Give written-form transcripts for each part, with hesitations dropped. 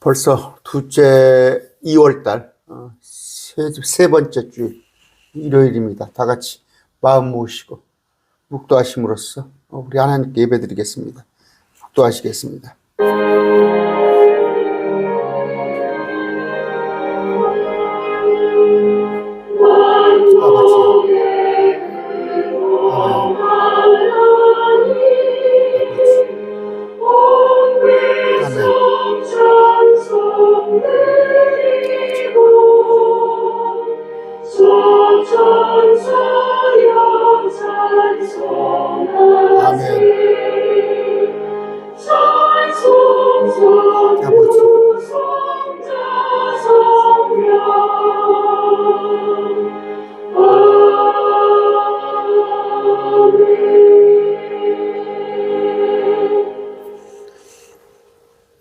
벌써 둘째 2월달 세 번째 주 일요일입니다. 다 같이 마음 모으시고 묵도하심으로써 우리 하나님께 예배드리겠습니다. 묵도하시겠습니다.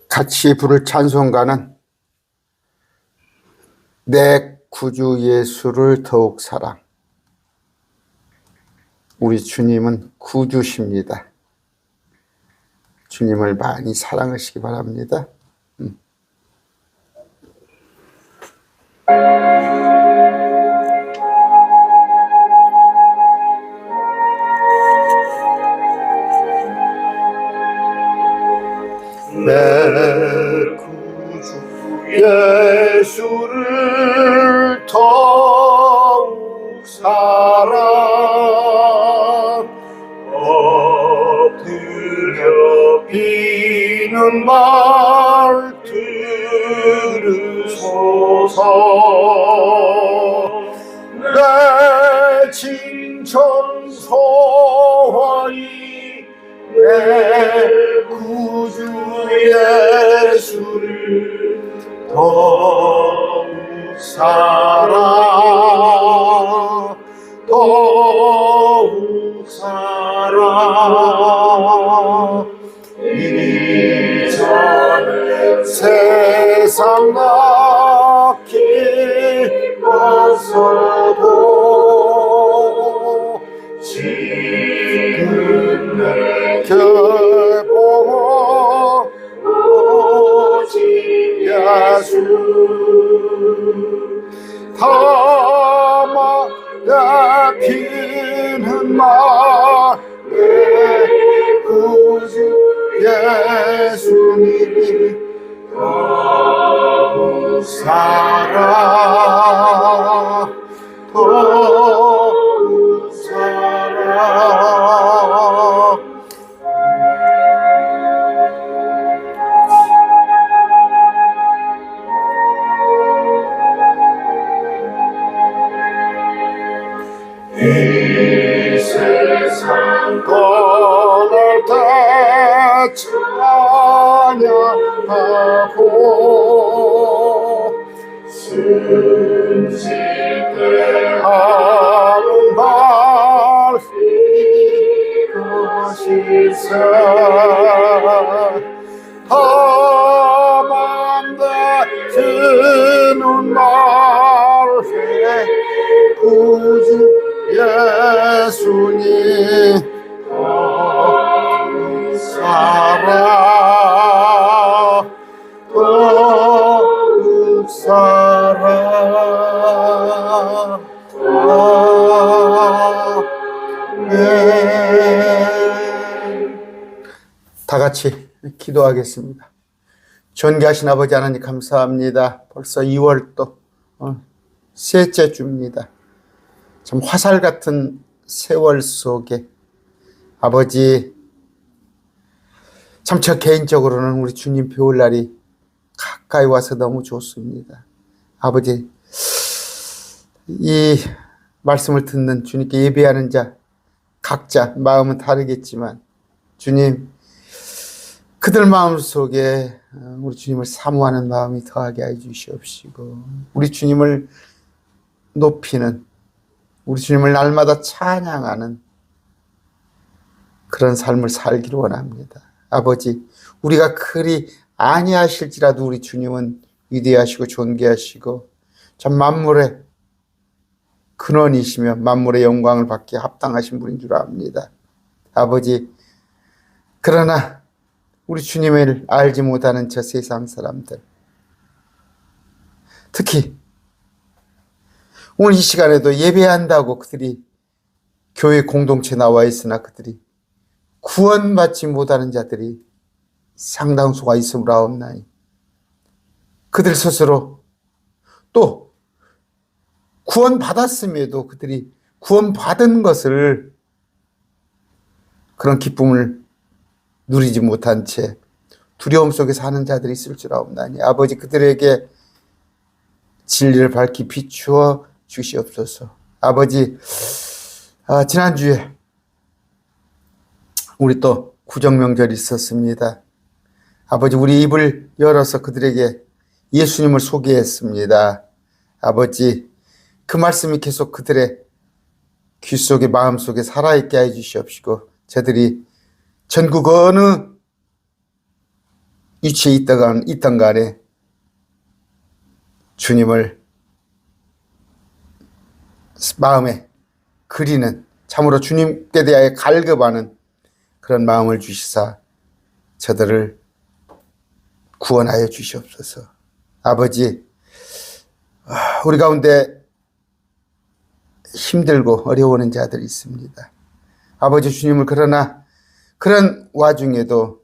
같이 부를 찬송가는 내 구주 예수를 더욱 사랑. 우리 주님은 구주십니다. 주님을 많이 사랑하시기 바랍니다. 내 구주 예수를 더욱 사랑. 엎드려 비는 말 들으소서. 내 진정서와이 내 구주 예수를 더욱 사랑. 더욱 사랑. 이전에 세상 낳기 벗어도 지금 내게 보고 오직 예수. 다마다 피는 말 내 구주 예수님이 더욱 사랑. 더욱 사랑. 이 세상 떠날 때 찬양하고 숨쉴 때 하는 말 이것일세. 다만 듣는 말에 구주 예수님 더욱 사랑. 더욱 사랑. 다 같이 기도하겠습니다. 존귀하신 아버지 하나님 감사합니다. 벌써 2월 또 셋째 주입니다. 참 화살 같은 세월 속에 아버지, 참 저 개인적으로는 우리 주님 배울 날이 가까이 와서 너무 좋습니다. 아버지, 이 말씀을 듣는 주님께 예배하는 자 각자 마음은 다르겠지만 주님, 그들 마음 속에 우리 주님을 사모하는 마음이 더하게 해 주시옵시고, 우리 주님을 높이는, 우리 주님을 날마다 찬양하는 그런 삶을 살기를 원합니다. 아버지, 우리가 그리 아니하실지라도 우리 주님은 위대하시고 존귀하시고 참 만물의 근원이시며 만물의 영광을 받기에 합당하신 분인 줄 압니다. 아버지, 그러나 우리 주님을 알지 못하는 저 세상 사람들, 특히 오늘 이 시간에도 예배한다고 그들이 교회 공동체 나와 있으나 그들이 구원받지 못하는 자들이 상당수가 있음을 아옵나니 그들 스스로 또 구원받았음에도 그들이 구원받은 것을 그런 기쁨을 누리지 못한 채 두려움 속에 사는 자들이 있을 줄 아옵나니 아버지 그들에게 진리를 밝히 비추어 주시옵소서. 아버지 지난주에 우리 또 구정명절이 있었습니다. 아버지 우리 입을 열어서 그들에게 예수님을 소개했습니다. 아버지 그 말씀이 계속 그들의 귀 속에 마음 속에 살아있게 해주시옵시고 저들이 전국 어느 위치에 있던 간에 주님을 마음에 그리는 참으로 주님께 대하여 갈급하는 그런 마음을 주시사 저들을 구원하여 주시옵소서. 아버지 우리 가운데 힘들고 어려워하는 자들이 있습니다. 아버지 주님을 그러나 그런 와중에도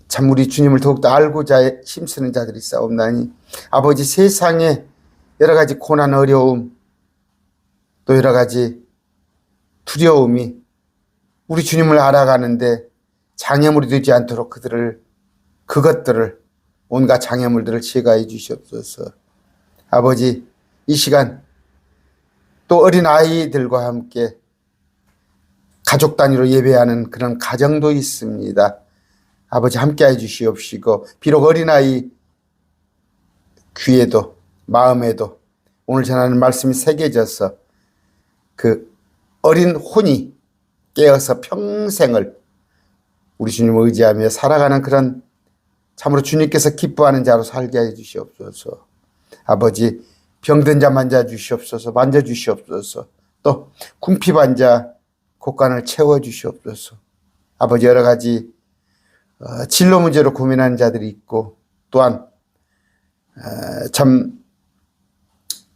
참 우리 주님을 더욱더 알고자 힘쓰는 자들이 싸움나니 아버지 세상에 여러 가지 고난 어려움 또 여러 가지 두려움이 우리 주님을 알아가는데 장애물이 되지 않도록 그것들을 온갖 장애물들을 제거해 주시옵소서. 아버지 이 시간 또 어린 아이들과 함께 가족 단위로 예배하는 그런 가정도 있습니다. 아버지 함께해 주시옵시고 비록 어린아이 귀에도 마음에도 오늘 전하는 말씀이 새겨져서 그 어린 혼이 깨어서 평생을 우리 주님을 의지하며 살아가는 그런 참으로 주님께서 기뻐하는 자로 살게 해 주시옵소서. 아버지 병든 자 만져주시옵소서. 만져주시옵소서. 또 궁핍한 자 곳간을 채워주시옵소서. 아버지 여러 가지 진로 문제로 고민하는 자들이 있고 또한 참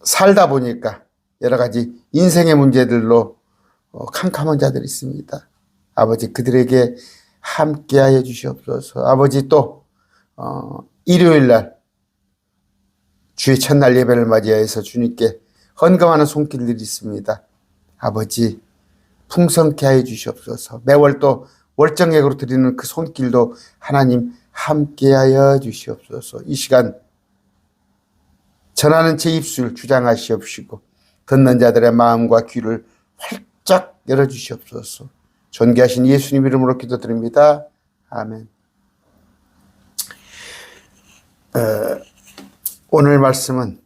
살다 보니까 여러 가지 인생의 문제들로 캄캄한 자들이 있습니다. 아버지 그들에게 함께하여 주시옵소서. 아버지 또 일요일날 주의 첫날 예배를 맞이해서 주님께 헌금하는 손길들이 있습니다. 아버지 풍성케 하여 주시옵소서. 매월 또 월정액으로 드리는 그 손길도 하나님 함께하여 주시옵소서. 이 시간 전하는 제 입술 주장하시옵시고 듣는 자들의 마음과 귀를 활짝 열어주시옵소서. 존귀하신 예수님 이름으로 기도드립니다. 아멘. 오늘 말씀은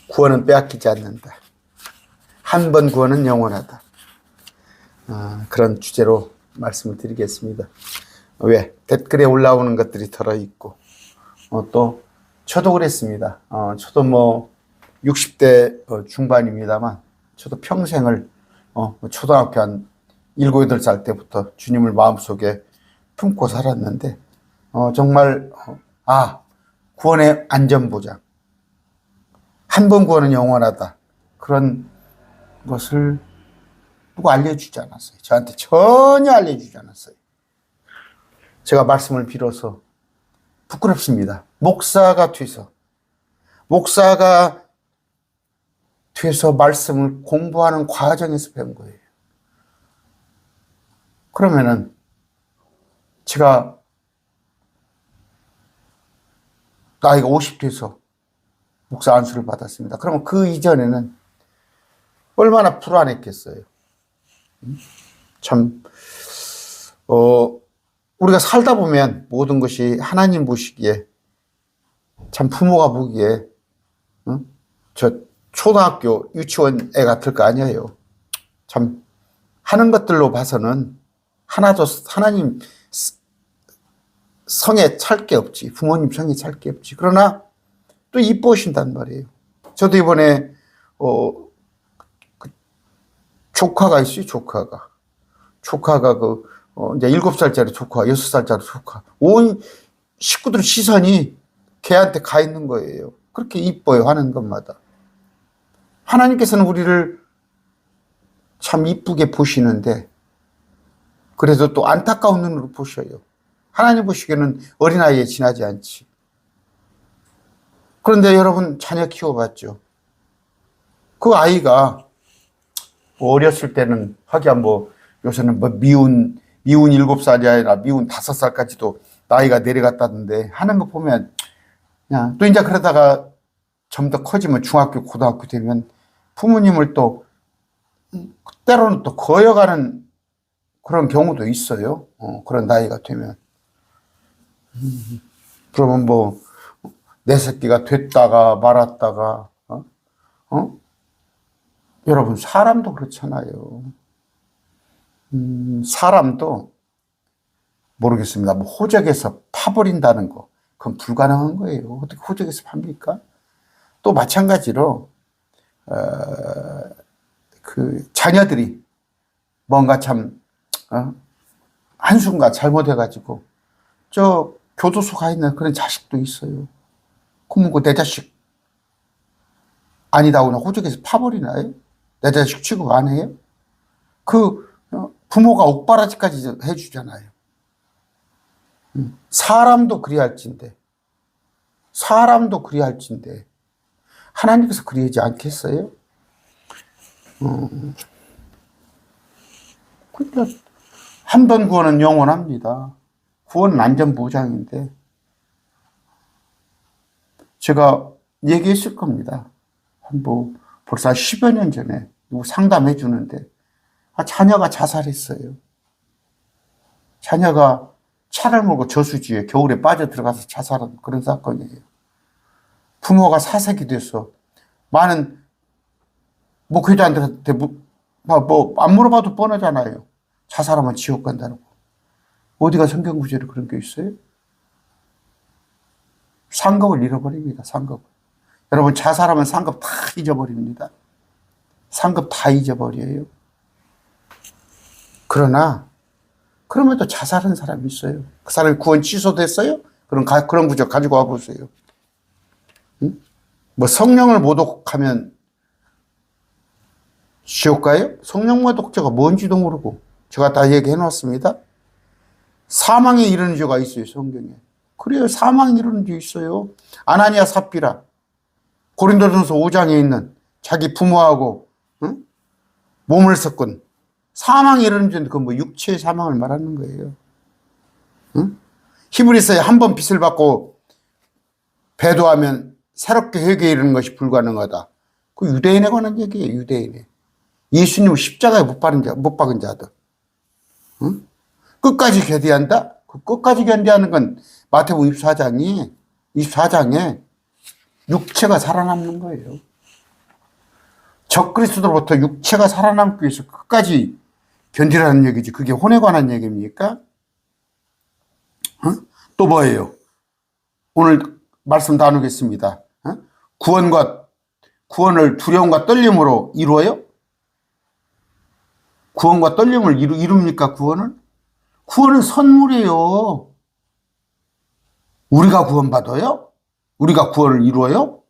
구원은 빼앗기지 않는다. 한 번 구원은 영원하다. 그런 주제로 말씀을 드리겠습니다. 왜? 댓글에 올라오는 것들이 들어있고 또 저도 그랬습니다. 저도 60대 중반입니다만 저도 평생을 초등학교 한 7, 8살 때부터 주님을 마음속에 품고 살았는데 정말 구원의 안전보장 한 번 구원은 영원하다. 그런 것을 누가 알려주지 않았어요. 저한테 전혀 알려주지 않았어요. 제가 말씀을 빌어서 부끄럽습니다. 목사가 돼서 말씀을 공부하는 과정에서 배운 거예요. 그러면은 제가 나이가 50돼서 목사 안수를 받았습니다. 그러면 그 이전에는 얼마나 불안했겠어요. 참 우리가 살다 보면 모든 것이 하나님 보시기에 참 부모가 보기에 저 초등학교 유치원 애 같을 거 아니에요. 참 하는 것들로 봐서는 하나도 하나님 성에 찰 게 없지. 부모님 성에 찰 게 없지. 그러나 또 이뻐하신단 말이에요. 저도 이번에 조카가 있어요. 조카가 이제 7살짜리 조카, 6살짜리 조카. 온 식구들 시선이 걔한테 가 있는 거예요. 그렇게 이뻐요, 하는 것마다. 하나님께서는 우리를 참 이쁘게 보시는데 그래도 또 안타까운 눈으로 보셔요. 하나님 보시기에는 어린아이에 지나지 않지. 그런데 여러분 자녀 키워봤죠? 그 아이가 어렸을 때는 하기야 뭐 요새는 뭐 미운 7살이 아니라 미운 5살까지도 나이가 내려갔다던데 하는 거 보면 그냥 또 이제 그러다가 좀 더 커지면 중학교, 고등학교 되면 부모님을 또 때로는 또 거여가는 그런 경우도 있어요. 그런 나이가 되면. 그러면 뭐 내 새끼가 됐다가 말았다가 여러분 사람도 그렇잖아요. 사람도 모르겠습니다. 뭐 호적에서 파버린다는 거 그건 불가능한 거예요. 어떻게 호적에서 팝니까? 또 마찬가지로 그 자녀들이 뭔가 참 한순간 잘못해가지고 저 교도소 가 있는 그런 자식도 있어요. 그러면 내 자식 아니다고나 호적에서 파버리나요? 내 자식 취급 안 해요? 그 부모가 옥바라지까지 해주잖아요. 사람도 그리할진데 하나님께서 그리하지 않겠어요? 그러니까 한 번 구원은 영원합니다. 구원은 안전보장인데 제가 얘기했을 겁니다. 뭐 벌써 10여 년 전에 누구 상담해 주는데 자녀가 자살했어요. 자녀가 차를 몰고 저수지에 겨울에 빠져 들어가서 자살한 그런 사건이에요. 부모가 사색이 돼서 많은 목회자들한테 뭐 안 물어봐도 뻔하잖아요. 자살하면 지옥 간다는 거. 어디가 성경 구절에 그런 게 있어요? 상급을 잃어버립니다. 상급. 여러분 자살하면 상급 다 잊어버립니다. 상급 다 잊어버려요. 그럼에도 자살한 사람이 있어요. 그 사람이 구원 취소됐어요? 그런 구절 가지고 와보세요. 응? 뭐 성령을 모독하면 지옥 가요? 성령 모독죄가 뭔지도 모르고 제가 다 얘기해 놨습니다. 사망에 이르는 죄가 있어요, 성경에. 그래요, 사망에 이르는 죄 있어요. 아나니아 삽비라 고린도전서 5장에 있는 자기 부모하고 몸을 섞은 사망에 이르는 죄인데 그건 뭐 육체의 사망을 말하는 거예요. 히브리서에 한 번 빚을 받고 배도하면 새롭게 회개에 이르는 것이 불가능하다. 그 유대인에 관한 얘기예요, 유대인에. 예수님을 십자가에 못 박은 자들. 끝까지 견디한다? 그 끝까지 견디하는 건 마태복음 24장에 육체가 살아남는 거예요. 적그리스도로부터 육체가 살아남기 위해서 끝까지 견디라는 얘기지. 그게 혼에 관한 얘기입니까? 또 뭐예요? 오늘 말씀 나누겠습니다. 구원을 두려움과 떨림으로 이루어요? 구원과 떨림을 이룹니까, 구원을? 구원은 선물이에요. 우리가 구원받아요? 우리가 구원을 이루어요?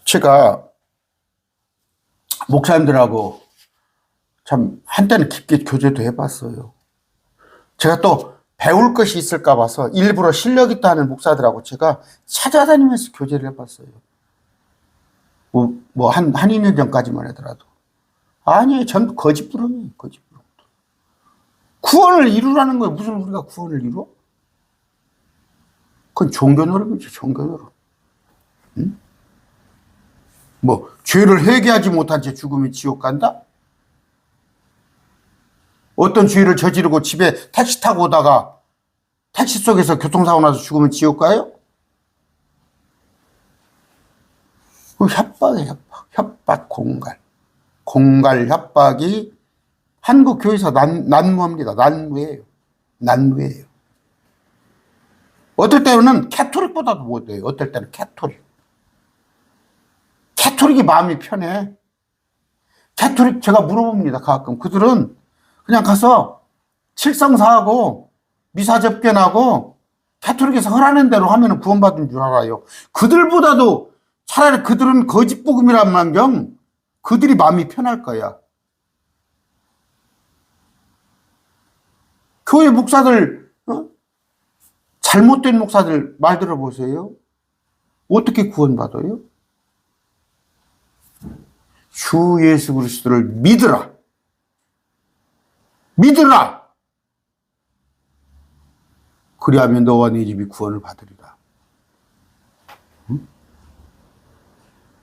제가 목사님들하고 참 한때는 깊게 교제도 해봤어요. 제가 또 배울 것이 있을까 봐서 일부러 실력 있다 하는 목사들하고 제가 찾아다니면서 교제를 해봤어요. 한 2년 전까지만 하더라도. 아니에요. 전부 거짓부름이에요. 거짓부름. 구원을 이루라는 거예요. 무슨 우리가 구원을 이루어? 그건 종교 노릇이죠. 종교 노릇. 뭐 죄를 회개하지 못한 채 죽으면 지옥 간다? 어떤 죄를 저지르고 집에 택시 타고 오다가 택시 속에서 교통사고 나서 죽으면 지옥 가요? 그 협박이에요. 협박 공갈. 공갈 협박이 한국 교회에서 난무합니다. 난무예요. 어떨 때는 캐토릭보다도 못해요. 어떨 때는 캐토릭이 마음이 편해. 캐토릭 제가 물어봅니다. 가끔 그들은 그냥 가서 칠성사하고 미사 접견하고 가톨릭에서 허라는 대로 하면 구원받은 줄 알아요. 그들보다도 차라리 그들은 거짓 복음이란 망정 그들이 마음이 편할 거야. 교회 목사들, 잘못된 목사들 말 들어보세요. 어떻게 구원받아요? 주 예수 그리스도를 믿으라. 믿으라. 그리하면 너와 네 집이 구원을 받으리라. 응?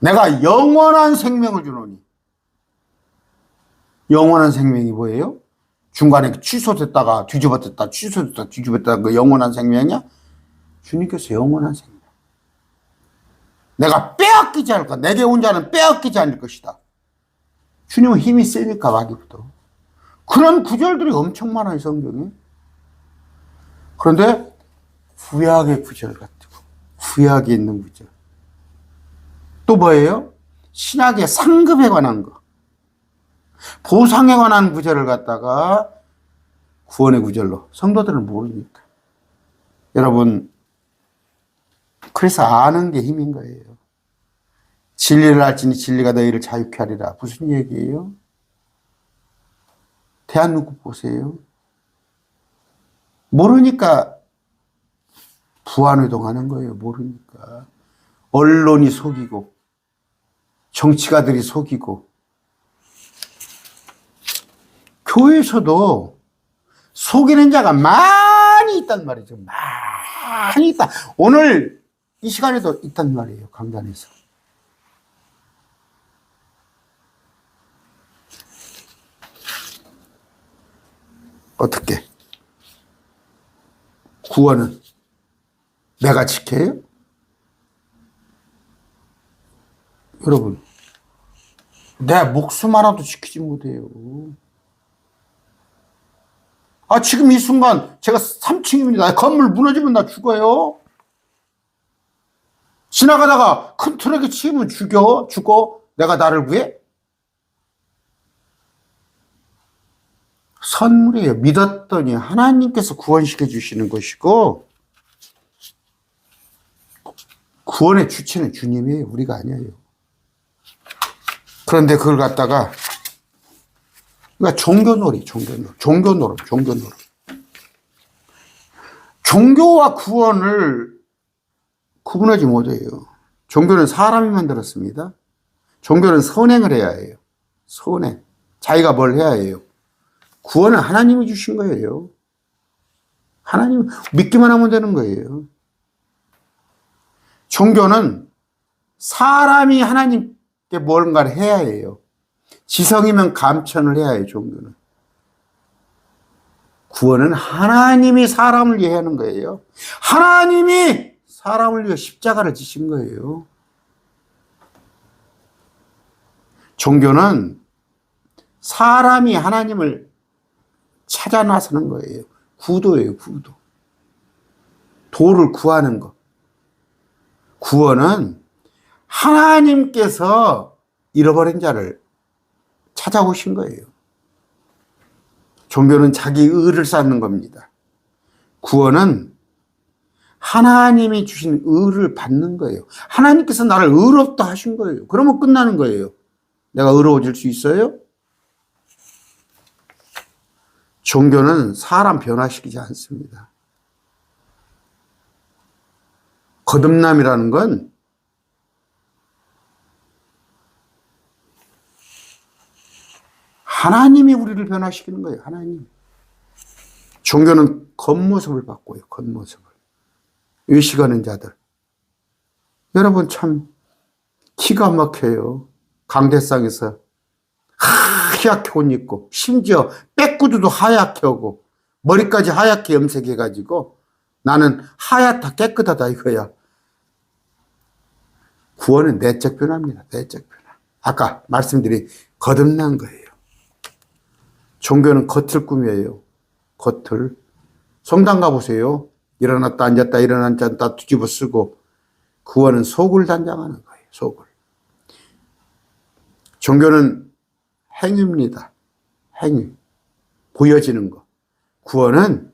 내가 영원한 생명을 주노니. 영원한 생명이 뭐예요? 중간에 취소됐다가 뒤집어졌다 취소됐다 뒤집어졌다 그 영원한 생명이야? 주님께서 영원한 생명. 내가 빼앗기지 않을 것. 내게 온 자는 빼앗기지 않을 것이다. 주님은 힘이 세니까 마귀부터. 그런 구절들이 엄청 많아요, 성경에. 그런데 구약의 구절 같고 구약에 있는 구절. 또 뭐예요? 신약의 상급에 관한 거. 보상에 관한 구절을 갖다가 구원의 구절로 성도들은 모르니까. 여러분, 그래서 아는 게 힘인 거예요. 진리를 알지니 진리가 너희를 자유케 하리라. 무슨 얘기예요? 대한민국 보세요. 모르니까 부안회동하는 거예요. 모르니까. 언론이 속이고 정치가들이 속이고 교회에서도 속이는 자가 많이 있단 말이죠. 많이 있다. 오늘 이 시간에도 있단 말이에요. 강단에서. 어떻게? 구원은 내가 지켜요? 여러분, 내 목숨 하나도 지키지 못해요. 지금 이 순간 제가 3층입니다. 건물 무너지면 나 죽어요. 지나가다가 큰 트럭에 치이면 죽어. 내가 나를 구해? 선물이에요. 믿었더니 하나님께서 구원시켜 주시는 것이고 구원의 주체는 주님이에요. 우리가 아니에요. 그런데 그걸 갖다가 그러니까 종교놀이. 종교와 구원을 구분하지 못해요. 종교는 사람이 만들었습니다. 종교는 선행을 해야 해요. 선행. 자기가 뭘 해야 해요. 구원은 하나님이 주신 거예요. 하나님 믿기만 하면 되는 거예요. 종교는 사람이 하나님께 뭔가를 해야 해요. 지성이면 감천을 해야 해요. 종교는. 구원은 하나님이 사람을 위해 하는 거예요. 하나님이 사람을 위해 십자가를 지신 거예요. 종교는 사람이 하나님을 찾아 나서는 거예요. 구도예요, 구도. 도를 구하는 것. 구원은 하나님께서 잃어버린 자를 찾아오신 거예요. 종교는 자기 의를 쌓는 겁니다. 구원은 하나님이 주신 의를 받는 거예요. 하나님께서 나를 의롭다 하신 거예요. 그러면 끝나는 거예요. 내가 의로워질 수 있어요? 종교는 사람 변화시키지 않습니다. 거듭남이라는 건 하나님이 우리를 변화시키는 거예요. 하나님. 종교는 겉모습을 바꿔요. 겉모습을. 의식하는 자들. 여러분 참 기가 막혀요. 강대상에서 하얗게 옷 입고 심지어 백구두도 하얗게 하고 머리까지 하얗게 염색해가지고 나는 하얗다 깨끗하다 이거야. 구원은 내적 변화입니다. 내적 변화. 아까 말씀드린 거듭난 거예요. 종교는 겉을 꾸며요. 겉을. 성당 가보세요. 일어났다 앉았다 일어났다 앉았다 뒤집어 쓰고. 구원은 속을 단장하는 거예요. 속을. 종교는 행위입니다. 행위. 보여지는 거. 구원은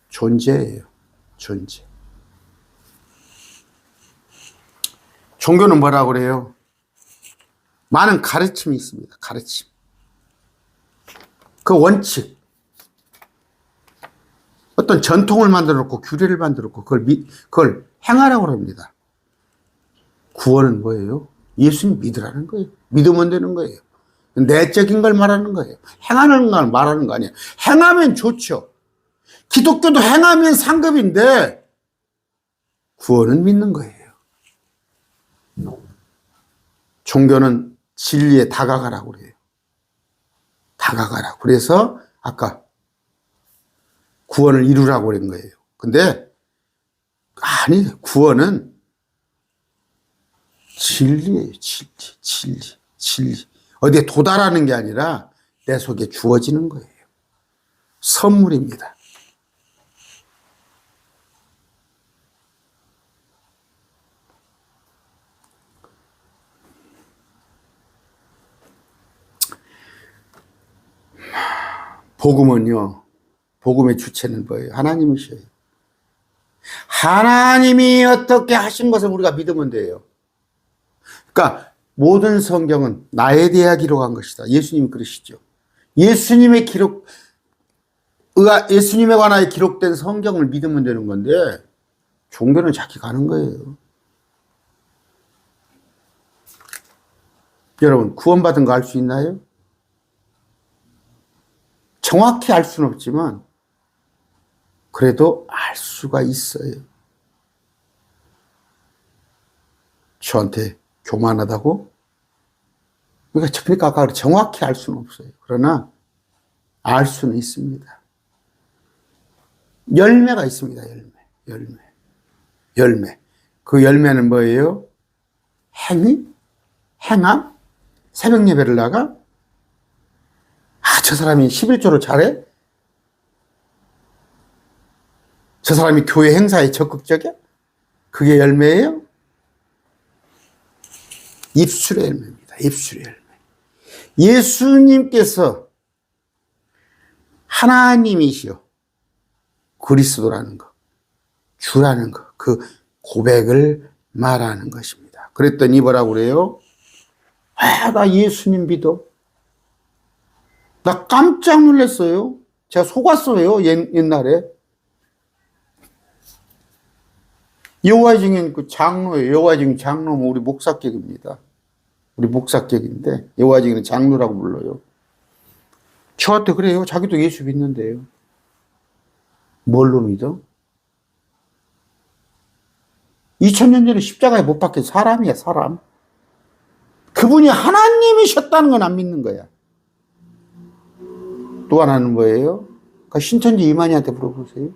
존재예요. 존재. 종교는 뭐라고 그래요? 많은 가르침이 있습니다. 가르침. 그 원칙. 어떤 전통을 만들어 놓고 규례를 만들어 놓고 그걸 행하라고 합니다. 구원은 뭐예요? 예수님 믿으라는 거예요. 믿으면 되는 거예요. 내적인 걸 말하는 거예요. 행하는 걸 말하는 거 아니에요. 행하면 좋죠. 기독교도 행하면 상급인데 구원은 믿는 거예요. 종교는 진리에 다가가라고 그래요. 다가가라고. 그래서 아까 구원을 이루라고 그런 거예요. 근데 아니, 구원은 진리예요. 진리. 어디에 도달하는 게 아니라 내 속에 주어지는 거예요. 선물입니다. 복음은요, 복음의 주체는 뭐예요? 하나님이셔요. 하나님이 어떻게 하신 것을 우리가 믿으면 돼요. 그러니까 모든 성경은 나에 대해 기록한 것이다. 예수님이 그러시죠. 예수님에 관하여 기록된 성경을 믿으면 되는 건데 종교는 자기 가는 거예요. 여러분, 구원받은 거 알 수 있나요? 정확히 알 수는 없지만 그래도 알 수가 있어요. 저한테 교만하다고? 그러니까 아까 정확히 알 수는 없어요. 그러나 알 수는 있습니다. 열매가 있습니다. 열매. 그 열매는 뭐예요? 행함? 새벽 예배를 나가? 저 사람이 11조를 잘해? 저 사람이 교회 행사에 적극적이야? 그게 열매예요? 입술의 열매입니다. 입술의 열매. 예수님께서 하나님이시여 그리스도라는 것, 주라는 것, 그 고백을 말하는 것입니다. 그랬더니 뭐라고 그래요? 나 예수님 믿어. 나 깜짝 놀랐어요. 제가 속았어요. 옛날에. 여호와의 증인 그 장로예요. 여호와의 증인 장로면 우리 목사격입니다. 우리 목사격인데 여호와의 증인은 장로라고 불러요. 저한테 그래요. 자기도 예수 믿는데요. 뭘로 믿어? 2000년 전에 십자가에 못 박힌 사람이야, 사람. 그분이 하나님이셨다는 건 안 믿는 거야. 또 하나는 뭐예요? 그러니까 신천지 이만희한테 물어보세요.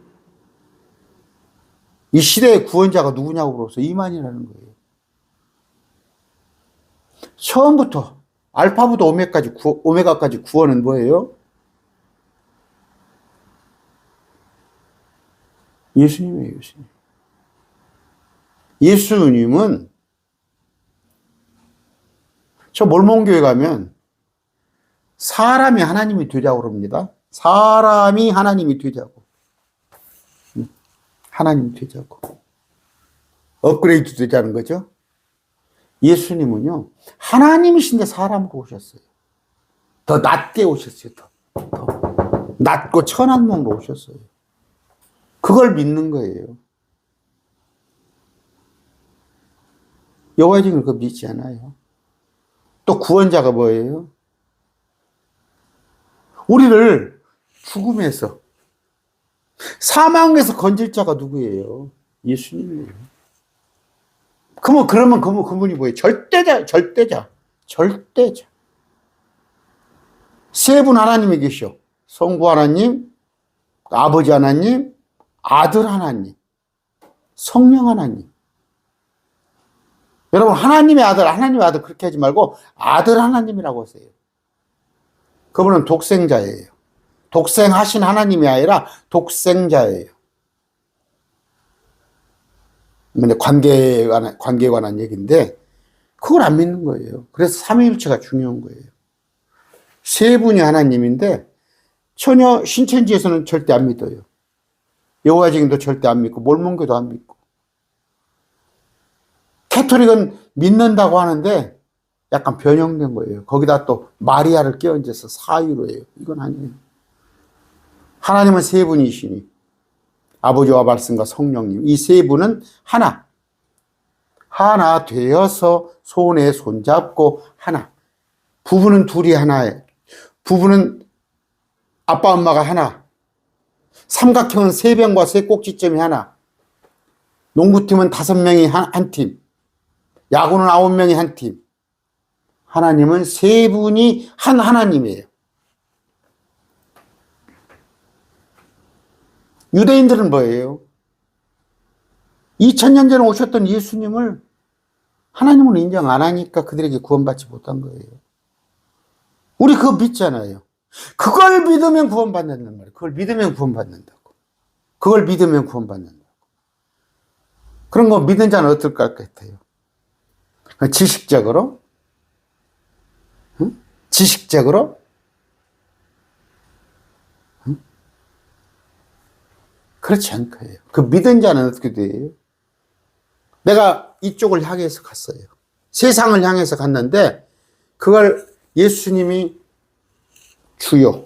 이 시대의 구원자가 누구냐고 물어보세요. 이만희라는 거예요. 처음부터 알파부터 오메가까지 구원은 뭐예요? 예수님이에요, 예수님. 예수님은 저 몰몬교회 가면 사람이 하나님이 되자고 그럽니다. 사람이 하나님이 되자고. 하나님이 되자고. 업그레이드 되자는 거죠. 예수님은요, 하나님이신데 사람으로 오셨어요. 더 낮게 오셨어요. 더 낮고 천한 몸으로 오셨어요. 그걸 믿는 거예요. 여호와의 증인은 그거 믿지 않아요. 또 구원자가 뭐예요? 우리를 죽음에서, 사망에서 건질 자가 누구예요? 예수님이에요. 그러면 그분이 뭐예요? 절대자. 세 분 하나님이 계셔. 성부 하나님, 아버지 하나님, 아들 하나님, 성령 하나님. 여러분, 하나님의 아들 그렇게 하지 말고 아들 하나님이라고 하세요. 그분은 독생자예요. 독생하신 하나님이 아니라 독생자예요. 관계에 관한 얘기인데 그걸 안 믿는 거예요. 그래서 삼위일체가 중요한 거예요. 세 분이 하나님인데 전혀 신천지에서는 절대 안 믿어요. 여호와 증인도 절대 안 믿고 몰몬교도 안 믿고. 캐토릭은 믿는다고 하는데 약간 변형된 거예요. 거기다 또 마리아를 끼얹어서 사유로 해요. 이건 아니에요. 하나님은 세 분이시니 아버지와 말씀과 성령님, 이 세 분은 하나 되어서 손에 손잡고 하나. 부부는 둘이 하나예요. 부부는 아빠 엄마가 하나. 삼각형은 세 변과 세 꼭지점이 하나. 농구팀은 5명이 한 팀. 야구는 9명이 한 팀. 하나님은 세 분이 한 하나님이에요. 유대인들은 뭐예요? 2000년 전에 오셨던 예수님을 하나님으로 인정 안 하니까 그들에게 구원받지 못한 거예요. 우리 그거 믿잖아요. 그걸 믿으면 구원받는단 말이에요. 그걸 믿으면 구원받는다고. 그걸 믿으면 구원받는다고. 그런 거 믿는 자는 어떨 것 같아요? 지식적으로? 응? 지식적으로? 응? 그렇지 않은 거예요. 그 믿은 자는 어떻게 돼요? 내가 이쪽을 향해서 갔어요. 세상을 향해서 갔는데 그걸 예수님이 주요,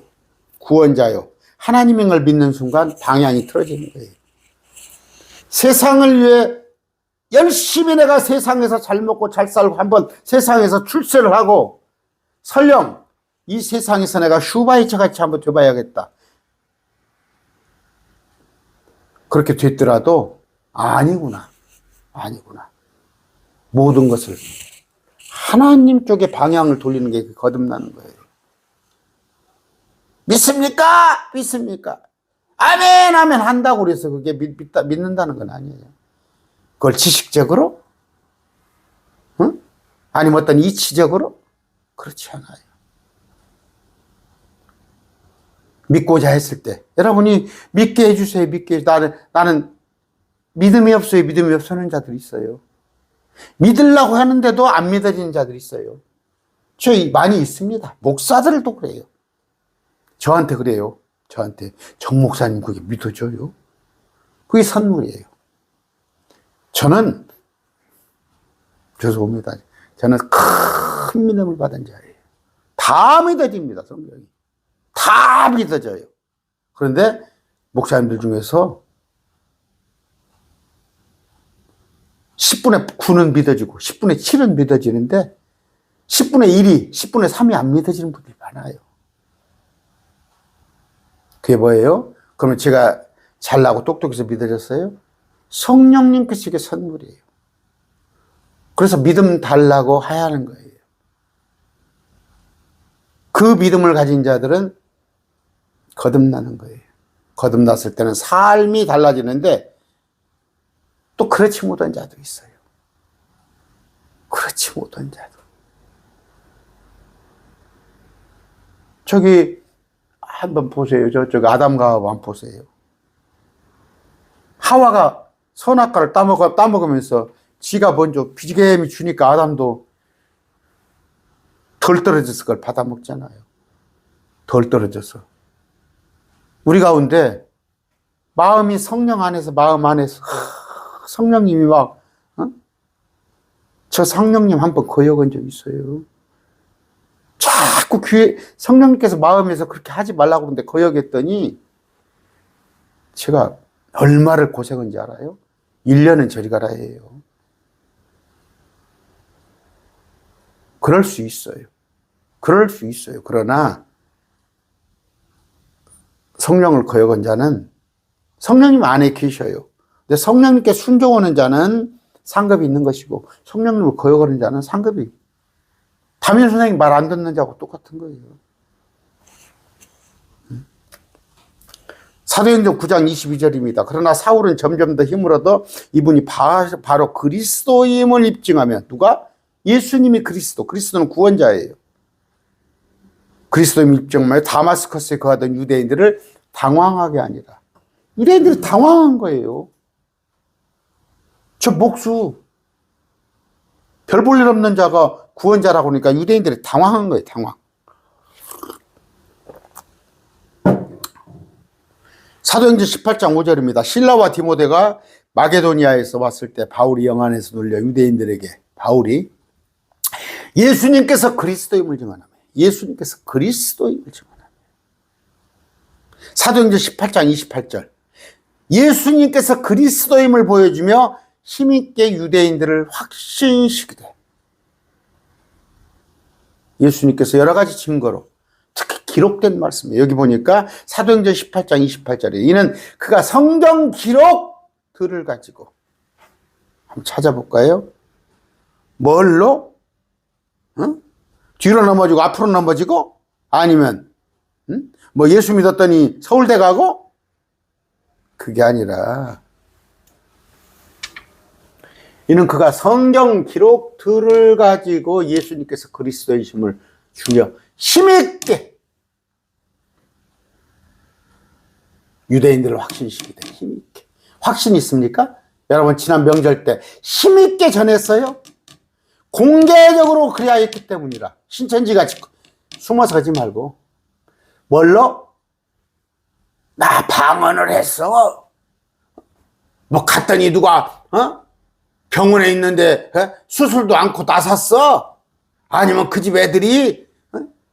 구원자요, 하나님인 걸 믿는 순간 방향이 틀어지는 거예요. 세상을 위해 열심히 내가 세상에서 잘 먹고 잘 살고 한번 세상에서 출세를 하고 설령 이 세상에서 내가 슈바이처 같이 한번 돼봐야겠다. 그렇게 됐더라도 아니구나. 모든 것을 하나님 쪽에 방향을 돌리는 게 거듭나는 거예요. 믿습니까? 믿습니까? 아멘 한다고 그래서 그게 믿는다는 건 아니에요. 그걸 지식적으로? 응? 아니면 어떤 이치적으로? 그렇지 않아요. 믿고자 했을 때 여러분이 믿게 해주세요. 나는 믿음이 없어요. 믿음이 없어하는 자들이 있어요. 믿으려고 하는데도 안 믿어지는 자들이 있어요. 저희 많이 있습니다. 목사들도 그래요. 저한테 그래요. 저한테 정 목사님 그게 믿어져요? 그게 선물이에요. 저는 죄송합니다. 저는 큰 믿음을 받은 자예요. 다 믿어집니다. 성경이. 다 믿어져요. 그런데 목사님들 중에서 10분의 9는 믿어지고 10분의 7은 믿어지는데 10분의 1이 10분의 3이 안 믿어지는 분들이 많아요. 그게 뭐예요? 그러면 제가 잘나고 똑똑해서 믿어졌어요? 성령님께서 이게 선물이에요. 그래서 믿음 달라고 하야하는 거예요. 그 믿음을 가진 자들은 거듭나는 거예요. 거듭났을 때는 삶이 달라지는데 또 그렇지 못한 자도 있어요. 그렇지 못한 자도. 저기 한번 보세요. 저쪽 아담과 하와 한번 보세요. 하와가 선악과를 따먹으면서 지가 먼저 비계미 주니까 아담도 덜 떨어져서 그걸 받아먹잖아요. 덜 떨어져서. 우리 가운데 마음이 성령 안에서 마음 안에서 성령님이 막 저 성령님 한번 거역한 적 있어요. 자꾸 성령님께서 마음에서 그렇게 하지 말라고 그러는데 거역했더니 제가 얼마를 고생한지 알아요? 1년은 저리 가라 해요. 그럴 수 있어요. 그럴 수 있어요. 그러나 성령을 거역한 자는 성령님 안에 계셔요. 근데 성령님께 순종하는 자는 상급이 있는 것이고 성령님을 거역하는 자는 상급이 담임 선생님 말 안 듣는 자하고 똑같은 거예요. 사도행전 9장 22절입니다. 그러나 사울은 점점 더 힘을 얻어 이분이 바로 그리스도임을 입증하면 누가? 예수님이 그리스도는 구원자예요. 그리스도임 입증하며 다마스커스에 거하던 유대인들을 당황하게 아니라 유대인들이 당황한 거예요. 저 목수 별 볼 일 없는 자가 구원자라고 하니까 유대인들이 당황한 거예요. 당황. 사도행전 18장 5절입니다. 실라와 디모데가 마게도니아에서 왔을 때 바울이 영안에서 눌려 유대인들에게 바울이 예수님께서 그리스도임을 증언하며 예수님께서 그리스도임을 증언하며 사도행전 18장 28절 예수님께서 그리스도임을 보여주며 힘있게 유대인들을 확신시키되 예수님께서 여러 가지 증거로 특히 기록된 말씀이에요. 여기 보니까 사도행전 18장 28절에 이는 그가 성경 기록들을 가지고 한번 찾아볼까요? 뭘로? 뒤로 넘어지고 앞으로 넘어지고 아니면 뭐 예수 믿었더니 서울대 가고 그게 아니라 이는 그가 성경 기록들을 가지고 예수님께서 그리스도이심을 주며 힘있게 유대인들을 확신시키되 힘있게 확신 있습니까? 여러분 지난 명절 때 힘있게 전했어요? 공개적으로 그래야 했기 때문이라 신천지같이 숨어서 하지 말고 뭘로? 나 방언을 했어. 뭐 갔더니 누가 병원에 있는데 수술도 않고 나섰어. 아니면 그 집 애들이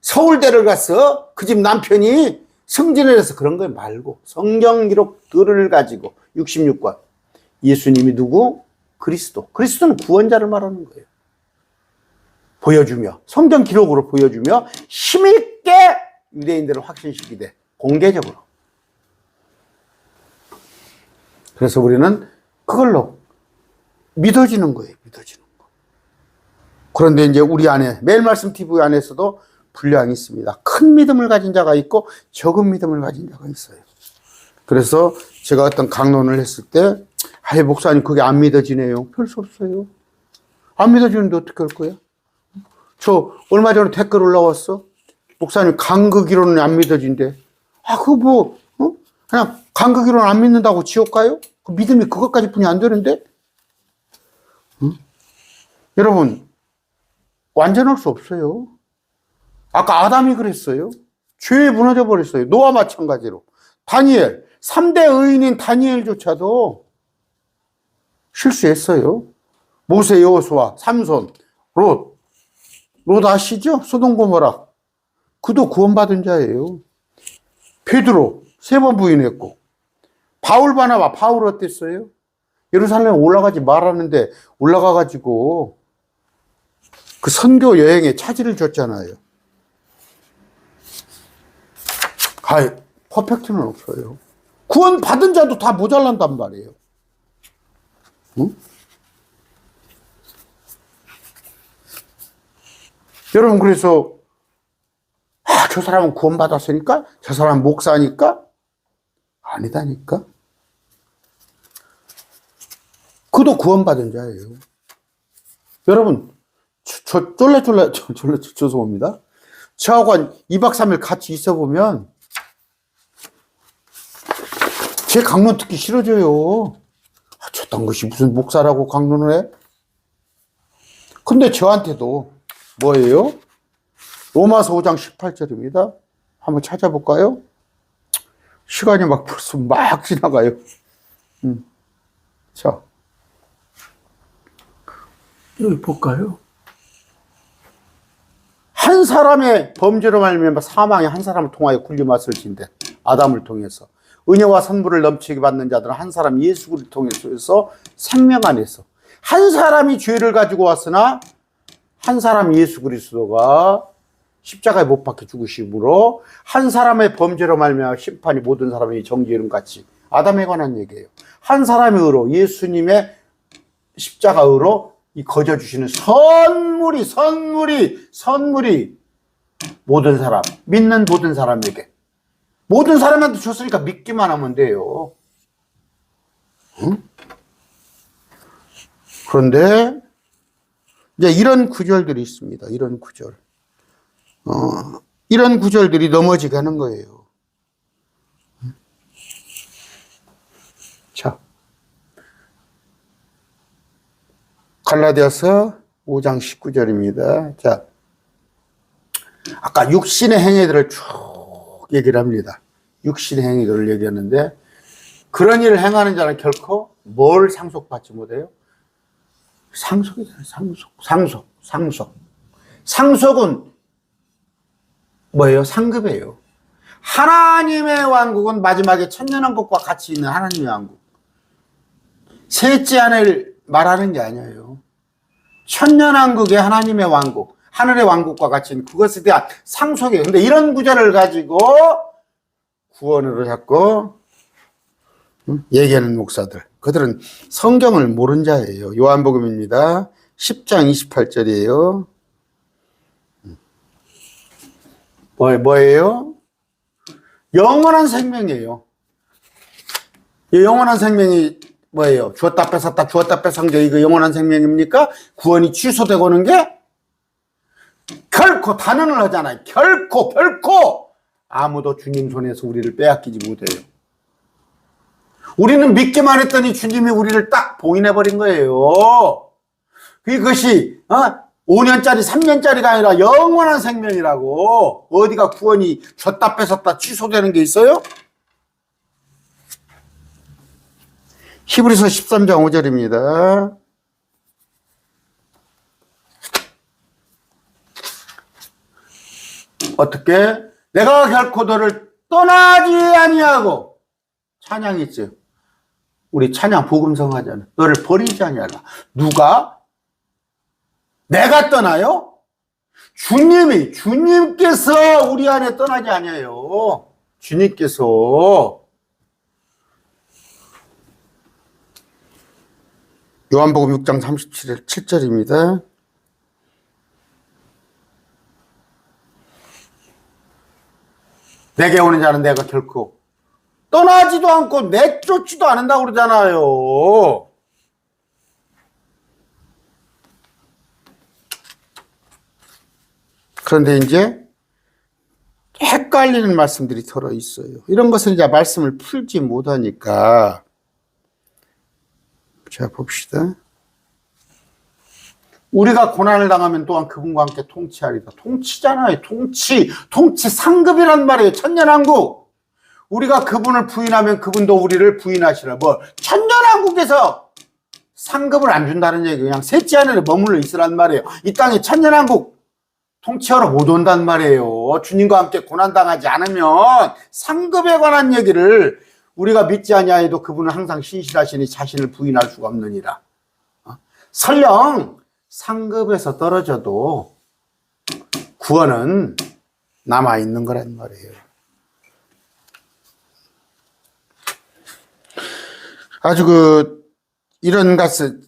서울대를 갔어. 그 집 남편이 승진을 해서 그런 거 말고 성경 기록들을 가지고 66권 예수님이 누구? 그리스도. 그리스도는 구원자를 말하는 거예요. 보여주며 성경 기록으로 보여주며 힘있게 유대인들을 확신시키되 공개적으로. 그래서 우리는 그걸로 믿어지는 거예요. 믿어지는 거. 그런데 이제 우리 안에 매일 말씀 TV 안에서도 분량이 있습니다. 큰 믿음을 가진 자가 있고 적은 믿음을 가진 자가 있어요. 그래서 제가 어떤 강론을 했을 때 아예 목사님 그게 안 믿어지네요. 별 수 없어요. 안 믿어지는데 어떻게 할 거야? 저 얼마 전에 댓글 올라왔어. 목사님 간극 이론은 안 믿어진대. 그거 뭐 그냥 간극 이론 안 믿는다고 지옥 가요? 그 믿음이 그것까지 뿐이 안 되는데? 여러분 완전할 수 없어요. 아까 아담이 그랬어요. 죄에 무너져 버렸어요. 노아 마찬가지로. 다니엘 3대 의인인 다니엘조차도 실수했어요. 모세, 여호수아, 삼손, 롯 아시죠? 소돔 고모라. 그도 구원받은 자예요. 베드로 3번 부인했고 바울 바나바 바울 어땠어요? 예루살렘에 올라가지 말았는데 올라가가지고 그 선교 여행에 차질을 줬잖아요. 퍼펙트는 없어요. 구원 받은 자도 다 모자란단 말이에요. 응? 여러분 그래서 저 사람은 구원 받았으니까 저 사람은 목사니까 아니다니까. 그도 구원 받은 자예요. 여러분 저 쫄래 죄송합니다. 저하고 한 2박 3일 같이 있어 보면 제 강론 듣기 싫어져요. 저딴 것이 무슨 목사라고 강론을 해? 근데 저한테도 뭐예요? 로마서 5장 18절입니다. 한번 찾아볼까요? 시간이 막 벌써 막 지나가요. 자, 여기 볼까요? 한 사람의 범죄로 말미암아 사망이 한 사람을 통하여 군림하실진대 아담을 통해서 은혜와 선물을 넘치게 받는 자들은 한 사람 예수 그리스도를 통해서 생명 안에서 한 사람이 죄를 가지고 왔으나 한 사람 예수 그리스도가 십자가에 못 박혀 죽으심으로 한 사람의 범죄로 말미암아 심판이 모든 사람이 정죄 이름 같이 아담에 관한 얘기예요. 한 사람의 의로 예수님의 십자가 의로 이 거저 주시는 선물이 모든 사람 믿는 모든 사람에게 모든 사람한테 줬으니까 믿기만 하면 돼요. 응? 그런데 이제 이런 구절들이 있습니다. 이런 구절. 이런 구절들이 넘어지게 하는 거예요. 자, 갈라디아서 5장 19절입니다. 자, 아까 육신의 행위들을 쭉 얘기를 합니다. 육신의 행위를 얘기하는데, 그런 일을 행하는 자는 결코 뭘 상속받지 못해요? 상속이잖아요. 상속은 뭐예요? 상급이에요. 하나님의 왕국은 마지막에 천년왕국과 같이 있는 하나님의 왕국. 셋째 하늘 말하는 게 아니에요. 천년왕국의 하나님의 왕국, 하늘의 왕국과 같이 있는 그것에 대한 상속이에요. 근데 이런 구절을 가지고 구원으로 잡고 얘기하는 목사들, 그들은 성경을 모른 자예요. 요한복음입니다. 10장 28절이에요. 뭐예요? 영원한 생명이에요. 이 영원한 생명이 뭐예요? 주었다 뺏었다 주었다 뺏은 게 이거 영원한 생명입니까? 구원이 취소되고 오는 게 결코 단언을 하잖아요. 결코 아무도 주님 손에서 우리를 빼앗기지 못해요. 우리는 믿기만 했더니 주님이 우리를 딱 봉인해버린 거예요. 그것이 5년짜리 3년짜리가 아니라 영원한 생명이라고. 어디가 구원이 줬다 뺏었다 취소되는 게 있어요? 히브리서 13장 5절입니다. 어떻게? 내가 결코 너를 떠나지 아니하고, 찬양이 있어요. 우리 찬양 복음성 하잖아. 너를 버리지 아니하라. 누가? 내가 떠나요? 주님께서 우리 안에 떠나지 아니해요. 주님께서. 요한복음 6장 37절입니다. 내게 오는 자는 내가 결코 떠나지도 않고 내쫓지도 않는다고 그러잖아요. 그런데 이제 헷갈리는 말씀들이 들어 있어요. 이런 것은 이제 말씀을 풀지 못하니까. 자, 봅시다. 우리가 고난을 당하면 또한 그분과 함께 통치하리다. 통치잖아요. 통치 상급이란 말이에요. 천년왕국. 우리가 그분을 부인하면 그분도 우리를 부인하시라. 뭐 천년왕국에서 상급을 안 준다는 얘기예요. 그냥 셋째 하늘에 머물러 있으란 말이에요. 이 땅에 천년왕국 통치하러 못 온단 말이에요. 주님과 함께 고난당하지 않으면 상급에 관한 얘기를 우리가 믿지 아니하여도 그분은 항상 신실하시니 자신을 부인할 수가 없느니라. 설령 상급에서 떨어져도 구원은 남아있는 거란 말이에요. 아주 이런 것을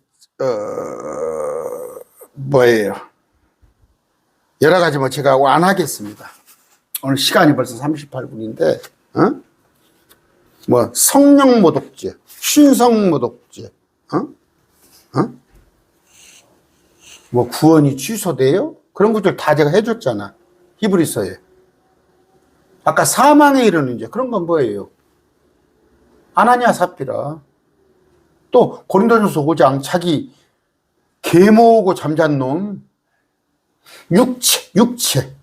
뭐예요? 여러 가지 제가 안 하겠습니다. 오늘 시간이 벌써 38분인데 성령 모독죄, 신성 모독죄, 구원이 취소돼요? 그런 것들 다 제가 해줬잖아. 히브리서에. 아까 사망에 이르는 죄, 그런 건 뭐예요? 아나니아 삽비라. 또 고린도전서 5장 자기 계모으고 잠잔 놈, 육체.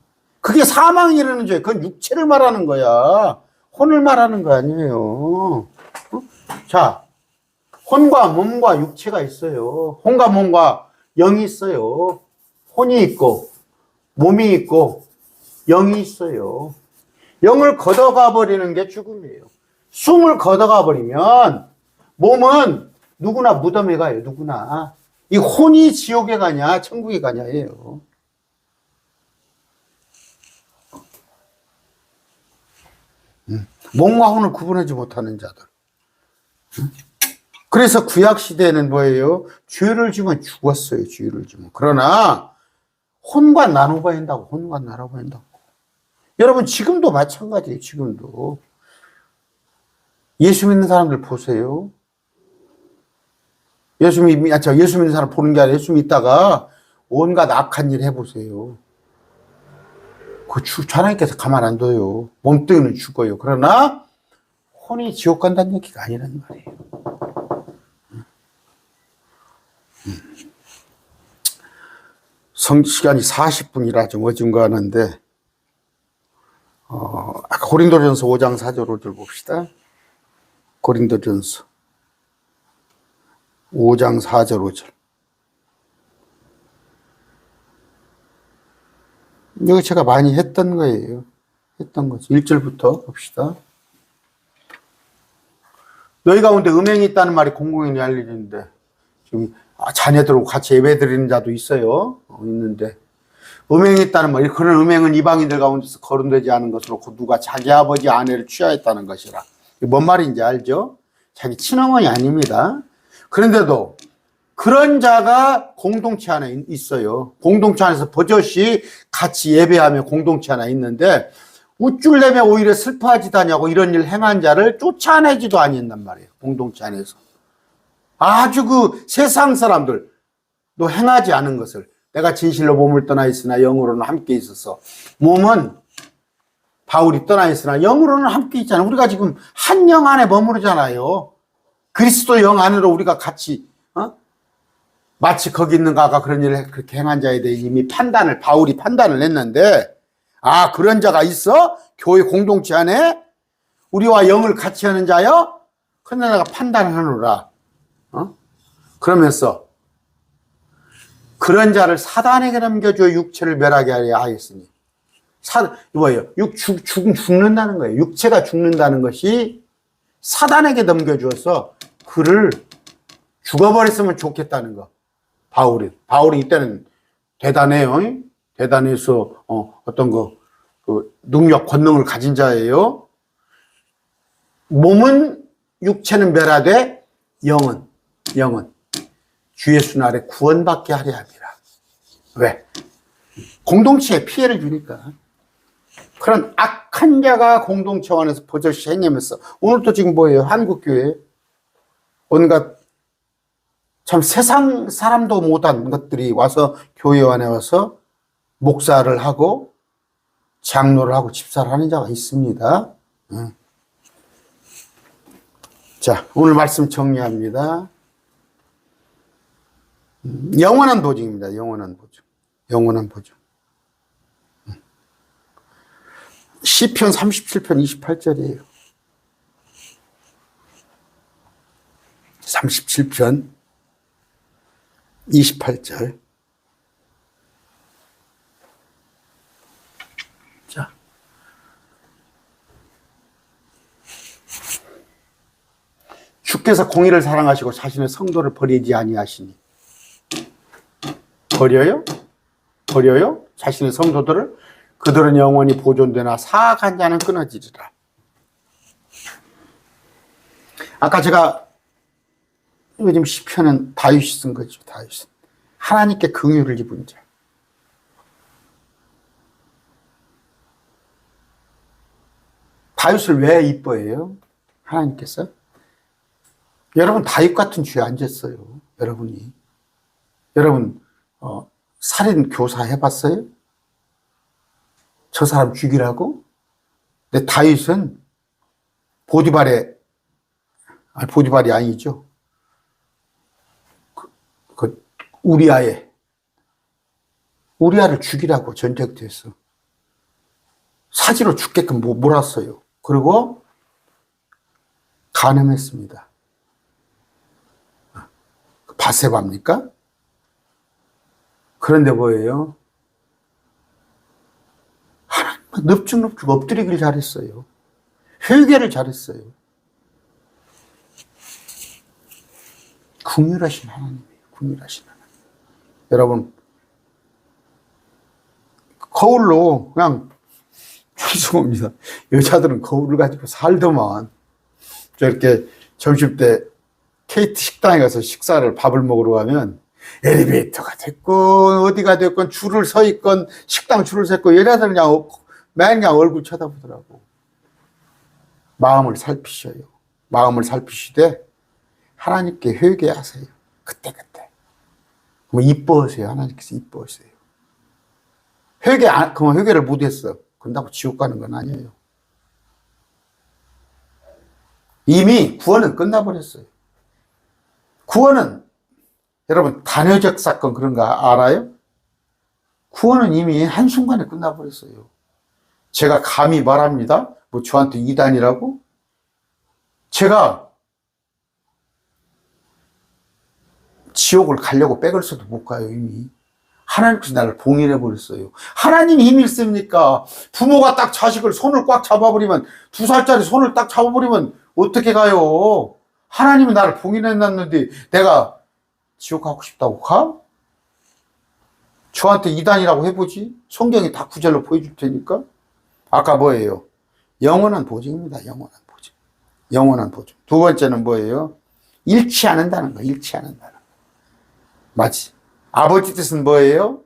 그게 사망에 이르는 죄. 그건 육체를 말하는 거야. 혼을 말하는 거 아니에요. 자, 혼과 몸과 육체가 있어요. 혼과 몸과 영이 있어요. 혼이 있고 몸이 있고 영이 있어요. 영을 걷어가 버리는 게 죽음이에요. 숨을 걷어가 버리면 몸은 누구나 무덤에 가요. 누구나. 이 혼이 지옥에 가냐 천국에 가냐예요. 몸과 혼을 구분하지 못하는 자들. 그래서 구약시대에는 뭐예요? 죄를 지면 죽었어요. 죄를 지면. 그러나 혼과 나눠봐야 한다고. 혼과 나눠봐야 한다고. 여러분 지금도 마찬가지예요. 지금도. 예수 믿는 사람들 보세요. 예수 믿는 사람 보는 게 아니라 예수 믿다가 온갖 악한 일 해보세요. 하나님께서 가만 안 둬요. 몸뚱이는 죽어요. 그러나 혼이 지옥 간다는 얘기가 아니란 말이에요. 시간이 40분이라 좀 어중간한데 아까 고린도전서 5장 4절 5절 봅시다. 고린도전서 5장 4절 5절. 이거 제가 많이 했던 거예요. 했던 거죠. 1절부터 봅시다. 너희 가운데 음행이 있다는 말이 공공연히 알려지는데, 지금 자녀들하고 같이 예배 드리는 자도 있어요. 있는데, 음행이 있다는 말, 그런 음행은 이방인들 가운데서 거론되지 않은 것으로 누가 자기 아버지 아내를 취하였다는 것이라. 뭔 말인지 알죠? 자기 친어머니 아닙니다. 그런데도 그런 자가 공동체 안에 있어요. 공동체 안에서 버젓이 같이 예배하며 공동체 안에 있는데, 우쭐내며 오히려 슬퍼하지도 않냐고 이런 일 행한 자를 쫓아내지도 아니었단 말이에요. 공동체 안에서. 아주 그 세상 사람들, 너 행하지 않은 것을, 내가 진실로 몸을 떠나 있으나 영으로는 함께 있어서, 몸은 바울이 떠나 있으나 영으로는 함께 있잖아요. 우리가 지금 한 영 안에 머무르잖아요. 그리스도 영 안으로 우리가 같이, 마치 거기 있는 가가 그런 일을 그렇게 행한 자에 대해 이미 바울이 판단을 했는데, 그런 자가 있어? 교회 공동체 안에? 우리와 영을 같이 하는 자여? 그러나 내가 판단하노라. 그러면서, 그런 자를 사단에게 넘겨줘 육체를 멸하게 하려 하였으니. 뭐예요? 죽는다는 거예요. 육체가 죽는다는 것이 사단에게 넘겨주어서 그를 죽어버렸으면 좋겠다는 거. 바울이 이때는 대단해요. 대단해서, 어떤 능력, 권능을 가진 자예요. 몸은, 육체는 멸하되, 영은 주 예수 날에 구원받게 하려 함이라. 왜? 공동체에 피해를 주니까. 그런 악한 자가 공동체 안에서 버젓이 행하면서, 오늘도 지금 뭐예요? 한국교회 온갖 참 세상 사람도 못한 것들이 와서 교회 안에 와서 목사를 하고 장로를 하고 집사를 하는 자가 있습니다. 자, 오늘 말씀 정리합니다. 영원한 보증입니다. 영원한 보증. 영원한 보증. 시편 37편 28절이에요. 37편 28절. 자. 주께서 공의를 사랑하시고 자신의 성도를 버리지 아니하시니. 버려요? 자신의 성도들을? 그들은 영원히 보존되나 사악한 자는 끊어지리라. 아까 제가 이거 지금 시편은 다윗이 쓴 거죠. 다윗은 하나님께 긍휼을 입은 자. 다윗을 왜 이뻐해요? 하나님께서? 여러분 다윗 같은 죄 안 졌어요. 여러분 살인 교사 해봤어요? 저 사람 죽이라고? 근데 다윗은 보디발이 아니죠. 우리아를 죽이라고 전쟁터에서 사지로 죽게끔 몰았어요. 그리고 간음했습니다. 바세바입니까? 그런데 뭐예요? 하나님은 넙죽넙죽 엎드리길 잘했어요. 회개를 잘했어요. 긍휼하신 하나님이에요. 긍휼하신 하나님. 여러분, 거울로 그냥 죄송합니다. 여자들은 거울을 가지고 살더만. 저렇게 점심때 KT 식당에 가서 밥을 먹으러 가면 엘리베이터가 됐건 어디가 됐건 줄을 서 있건 식당 줄을 섰건 여자들은 그냥 얼굴 쳐다보더라고. 마음을 살피셔요. 마음을 살피시되 하나님께 회개하세요. 그때. 그럼 이뻐하세요. 하나님께서 이뻐하세요. 그럼 회개를 못했어. 그런다고 지옥 가는 건 아니에요. 이미 구원은 끝나버렸어요. 구원은 여러분 단회적 사건 그런 거 알아요? 구원은 이미 한순간에 끝나버렸어요. 제가 감히 말합니다. 뭐 저한테 이단이라고? 제가 지옥을 가려고 백을서도 못 가요, 이미. 하나님께서 나를 봉인해버렸어요. 하나님이 힘이 있습니까? 부모가 딱 자식을 손을 꽉 잡아버리면, 2살짜리 손을 딱 잡아버리면 어떻게 가요? 하나님이 나를 봉인해놨는데 내가 지옥 가고 싶다고 가? 저한테 이단이라고 해보지? 성경이 다 구절로 보여줄 테니까. 아까 뭐예요? 영원한 보증입니다. 영원한 보증. 영원한 보증. 두 번째는 뭐예요? 잃지 않는다는 거. 잃지 않는다는 거. 맞지? 아버지 뜻은 뭐예요?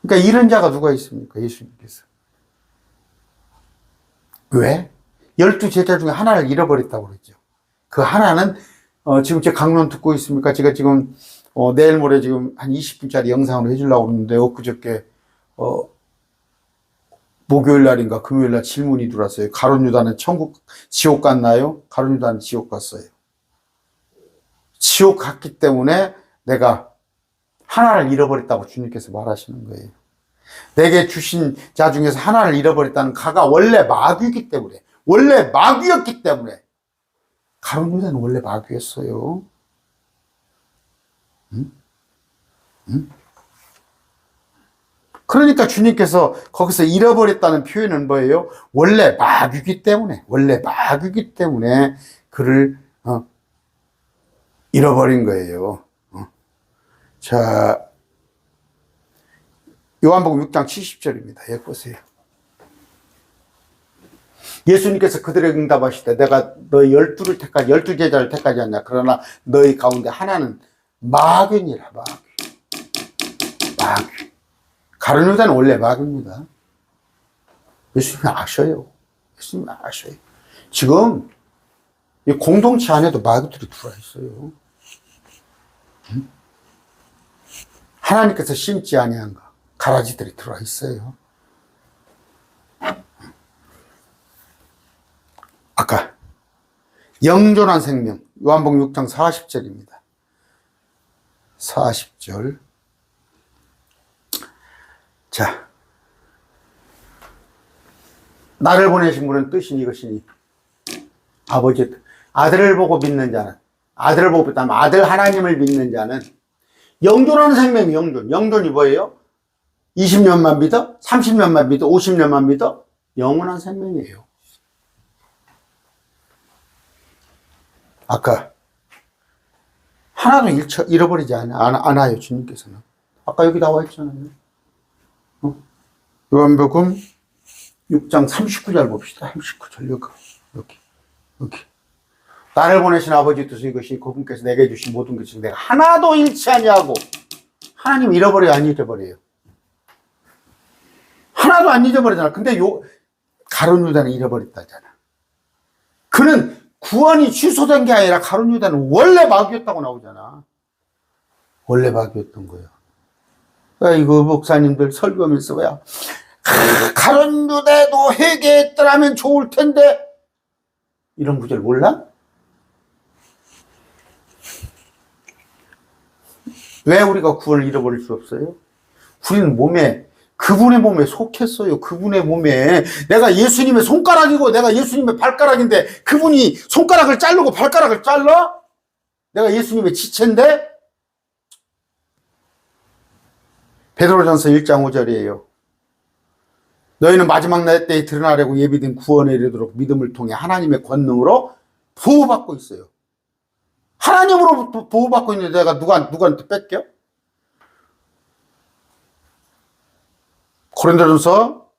그러니까 잃은 자가 누가 있습니까? 예수님께서. 왜? 12제자 중에 하나를 잃어버렸다고 그랬죠. 그 하나는 지금 제 강론 듣고 있습니까? 제가 지금 내일 모레 지금 한 20분짜리 영상으로 해주려고 그러는데 엊그저께 목요일 날인가 금요일 날 질문이 들어왔어요. 가룟 유다는 지옥 갔나요? 가룟 유다는 지옥 갔어요. 지옥 갔기 때문에 내가 하나를 잃어버렸다고 주님께서 말하시는 거예요. 내게 주신 자 중에서 하나를 잃어버렸다는 가가 원래 마귀이기 때문에, 원래 마귀였기 때문에. 가룟 유다는 원래 마귀였어요. 응? 응? 그러니까 주님께서 거기서 잃어버렸다는 표현은 뭐예요? 원래 마귀이기 때문에, 원래 마귀이기 때문에 그를 잃어버린 거예요. 자, 요한복음 6장 70절입니다. 여기 보세요. 예수님께서 그들에게 응답하시되 내가 너희 12제자를 택하지 않냐. 그러나 너희 가운데 하나는 마귀니라. 마귀. 가룟 유다는 원래 마귀입니다. 예수님이 아셔요. 예수님이 아셔요. 지금 이 공동체 안에도 마귀들이 들어와 있어요. 응? 하나님께서 심지 아니한 거 가라지들이 들어와 있어요. 아까 영존한 생명 요한복음 6장 40절입니다. 40절. 자, 나를 보내신 분은 뜻이 이것이니 아버지 뜻. 아들을 보고 믿는 자는, 아들을 보고 믿다면 아들 하나님을 믿는 자는 영존하는 생명이 영존이 뭐예요? 20년만 믿어? 30년만 믿어? 50년만 믿어? 영원한 생명이에요. 아까 하나도 잃어버리지 않아요, 주님께서는. 아까 여기 나와 있잖아요. 요한복음 6장 39절 봅시다. 39절 여기. 나를 보내신 아버지 뜻은 이것이 그분께서 내게 주신 모든 것을 내가 하나도 잃지 아니하고. 하나님 잃어버려요, 안 잃어버려요? 하나도 안 잊어버리잖아. 근데 가룟 유다는 잃어버렸다잖아. 그는 구원이 취소된 게 아니라 가룟 유다는 원래 마귀였다고 나오잖아. 원래 마귀였던 거예요. 이거 목사님들 설교하면서 왜 가룟 유다도 회개했더라면 좋을 텐데 이런 구절 몰라? 왜 우리가 구원을 잃어버릴 수 없어요? 우리는 그분의 몸에 속했어요. 그분의 몸에. 내가 예수님의 손가락이고 내가 예수님의 발가락인데 그분이 손가락을 자르고 발가락을 잘라? 내가 예수님의 지체인데? 베드로전서 1장 5절이에요. 너희는 마지막 날 때에 드러나려고 예비된 구원에 이르도록 믿음을 통해 하나님의 권능으로 보호받고 있어요. 하나님으로부터 보호받고 있는데 내가 누구한테 뺏겨? 고린도전서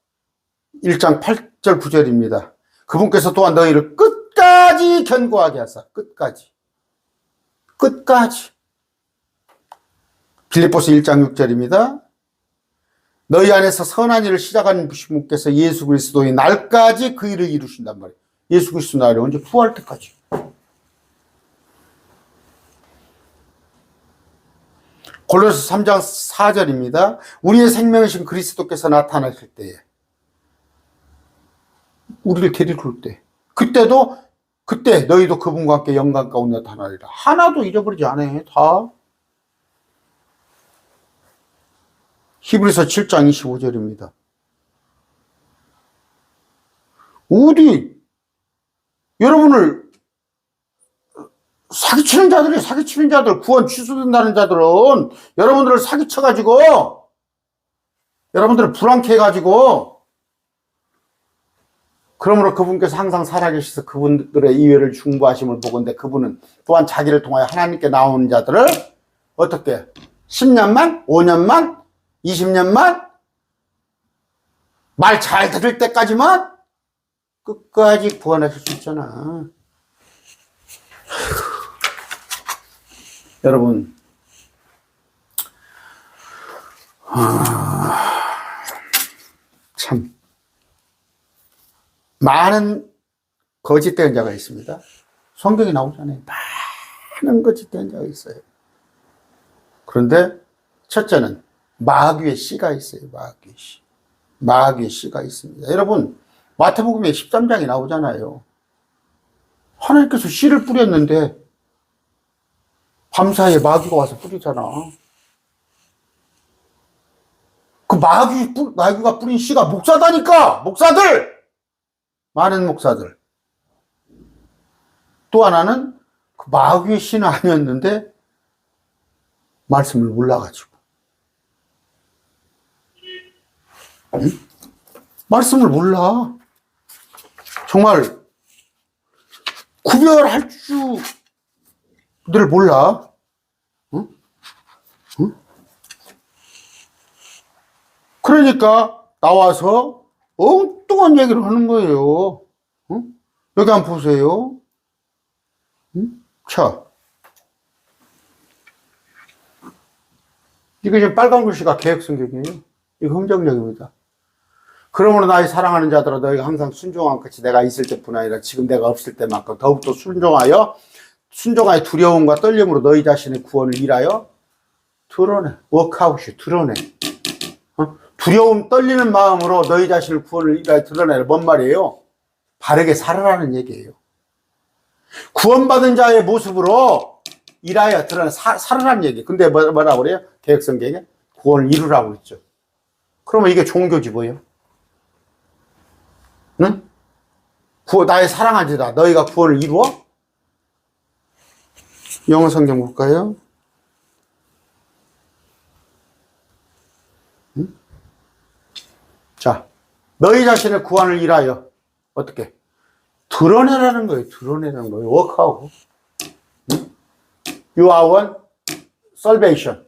1장 8절 9절입니다. 그분께서 또한 너희를 끝까지 견고하게 하사. 끝까지. 빌립보서 1장 6절입니다. 너희 안에서 선한 일을 시작하는 분께서 예수 그리스도의 날까지 그 일을 이루신단 말이에요. 예수 그리스도 날이 언제? 부활 때까지. 골로새 3장 4절입니다. 우리의 생명이신 그리스도께서 나타나실 때에 우리를 데리러 올 때 그때 너희도 그분과 함께 영광 가운데 나타나리라. 하나도 잃어버리지 않아요. 다. 히브리서 7장 25절입니다. 어디 여러분을 사기치는 자들이 사기치는 자들, 구원 취소된다는 자들은 여러분들을 사기쳐가지고 여러분들을 불안케 해가지고, 그러므로 그분께서 항상 살아계셔서 그분들의 이외를 중보하심을 보건대 그분은 또한 자기를 통하여 하나님께 나오는 자들을 어떻게 10년만 5년만 20년만 말 잘 들을 때까지만 끝까지 구원하실 수 있잖아. 여러분, 참 많은 거짓된 자가 있습니다. 성경에 나오잖아요. 많은 거짓된 자가 있어요. 그런데 첫째는 마귀의 씨가 있어요. 마귀의 씨. 마귀의 씨가 있습니다. 여러분, 마태복음에 13장에 나오잖아요. 하나님께서 씨를 뿌렸는데 밤사이에 마귀가 와서 뿌리잖아. 그 마귀가 뿌린 씨가 목사다니까! 목사들! 많은 목사들. 또 하나는 그 마귀의 씨는 아니었는데 말씀을 몰라가지고. 응? 말씀을 몰라. 정말 구별할 줄을 몰라. 응? 응? 그러니까 나와서 엉뚱한 얘기를 하는 거예요. 응? 여기 한번 보세요. 응? 자, 이게 지금 빨간 글씨가 개혁성경이에요. 이거 흥정력입니다. 그러므로 나의 사랑하는 자들아 너희가 항상 순종한 것이 내가 있을 때뿐 아니라 지금 내가 없을 때만큼 더욱더 순종하여 두려움과 떨림으로 너희 자신의 구원을 일하여 드러내. 워크아웃이 드러내. 두려움 떨리는 마음으로 너희 자신을 구원을 일하여 드러내라. 뭔 말이에요? 바르게 살아라는 얘기예요. 구원받은 자의 모습으로 일하여 드러내 살아라는 얘기. 근데 뭐라고 그래요? 개혁성경에 구원을 이루라고 그랬죠. 그러면 이게 종교지 뭐예요? 응? 나의 사랑한 자다. 너희가 구원을 이루어? 영어 성경 볼까요? 응? 자, 너희 자신의 구원을 일하여 어떻게? 드러내라는 거예요. 드러내라는 거예요. 워크아웃. 응? You are one salvation.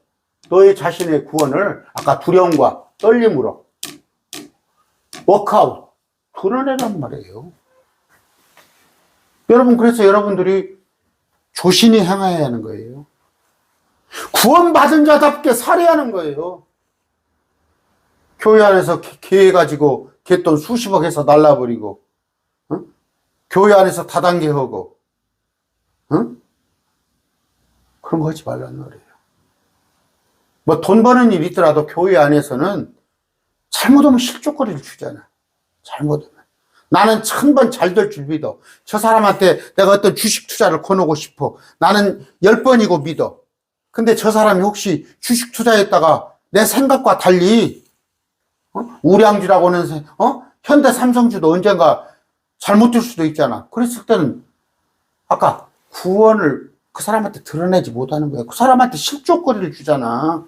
너희 자신의 구원을 아까 두려움과 떨림으로 워크아웃. 드러내란 말이에요. 여러분, 그래서 여러분들이 조신히 행해야 하는 거예요. 구원받은 자답게 살아야 하는 거예요. 교회 안에서 개 가지고 개돈 수십억 해서 날라버리고, 응? 교회 안에서 다단계 하고, 응? 그런 거 하지 말란 말이에요. 뭐 돈 버는 일 있더라도 교회 안에서는 잘못하면 실족거리를 주잖아. 잘못하면. 나는 1000번 잘 될 줄 믿어. 저 사람한테 내가 어떤 주식 투자를 거놓고 싶어. 나는 10번이고 믿어. 근데 저 사람이 혹시 주식 투자했다가 내 생각과 달리 우량주라고는 현대 삼성주도 언젠가 잘못될 수도 있잖아. 그랬을 때는 아까 구원을 그 사람한테 드러내지 못하는 거야. 그 사람한테 실족거리를 주잖아.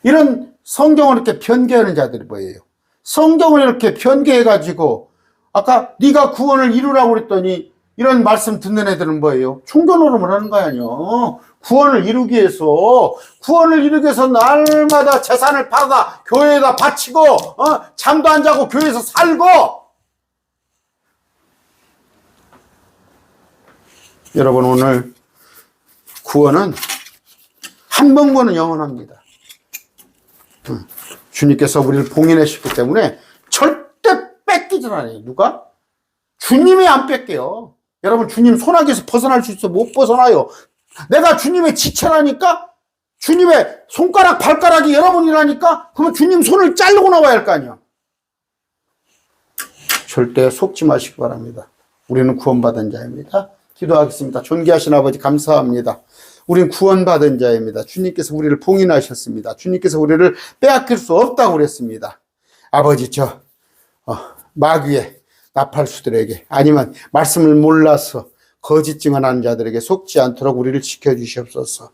이런 성경을 이렇게 변개하는 자들이 뭐예요? 성경을 이렇게 변개해가지고 아까 네가 구원을 이루라고 그랬더니 이런 말씀 듣는 애들은 뭐예요? 종교 노름을 하는 거 아니에요. 구원을 이루기 위해서 날마다 재산을 팔아다 교회에다 바치고 잠도 안 자고 교회에서 살고. 여러분, 오늘 구원은 한 번 구원은 영원합니다. 주님께서 우리를 봉인하셨기 때문에 절대 뺏기질 않아요. 누가? 주님이 안 뺏겨요. 여러분, 주님 손아귀에서 벗어날 수 있어? 못 벗어나요. 내가 주님의 지체라니까? 주님의 손가락, 발가락이 여러분이라니까? 그러면 주님 손을 자르고 나와야 할 거 아니야. 절대 속지 마시기 바랍니다. 우리는 구원받은 자입니다. 기도하겠습니다. 존귀하신 아버지, 감사합니다. 우린 구원받은 자입니다. 주님께서 우리를 봉인하셨습니다. 주님께서 우리를 빼앗길 수 없다고 그랬습니다. 아버지 마귀의 나팔수들에게 아니면 말씀을 몰라서 거짓 증언하는 자들에게 속지 않도록 우리를 지켜주시옵소서.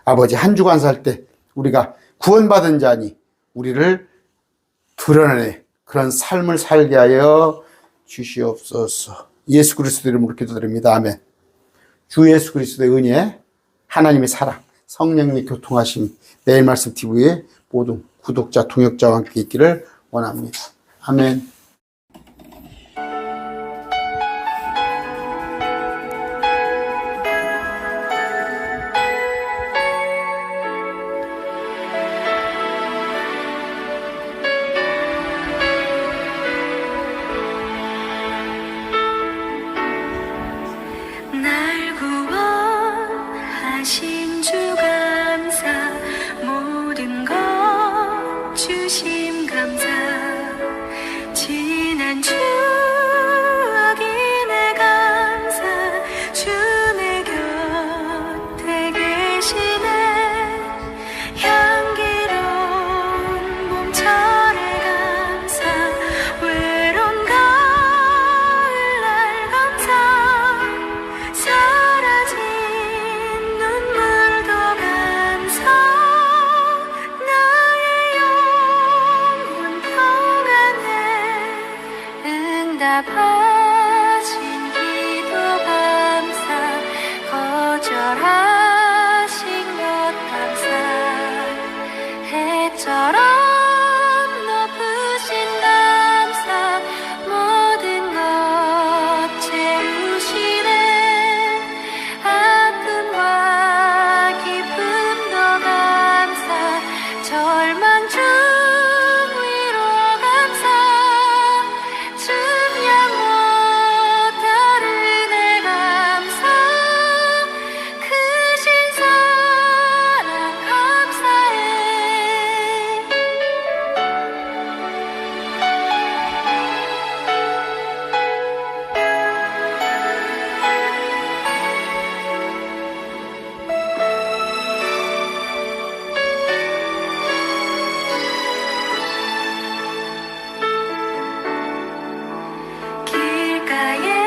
아버지 한 주간 살 때 우리가 구원받은 자니 우리를 드러내 그런 삶을 살게 하여 주시옵소서. 예수 그리스도 이름으로 기도드립니다. 아멘. 주 예수 그리스도의 은혜, 하나님의 사랑, 성령님의 교통하심, 매일 말씀 TV의 모든 구독자, 동역자와 함께 있기를 원합니다. 아멘. 날 구원하신 주 감사, 모든 것 주심 감사. 지난 추억이 내 감사, 주 내 곁에 계시네. 향기로운 봄철의 감사, 외로운 가을날 감사. 사라진 눈물도 감사, 나의 영혼 평안해. 응답하신 기도 감사, 거절하신 것 감사. 해처럼 높으신 감사, 모든 것 채우시네. 아픔과 기쁨도 감사, 절망 중 위로 감사. 증량 못할 은혜 감사, 크신 사랑 감사해.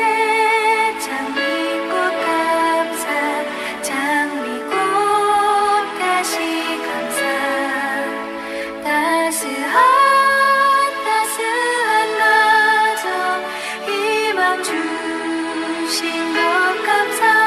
길가에 장미꽃 감사, 장미꽃 가시 감사. 따스한 가정 희망 주신 것 감사.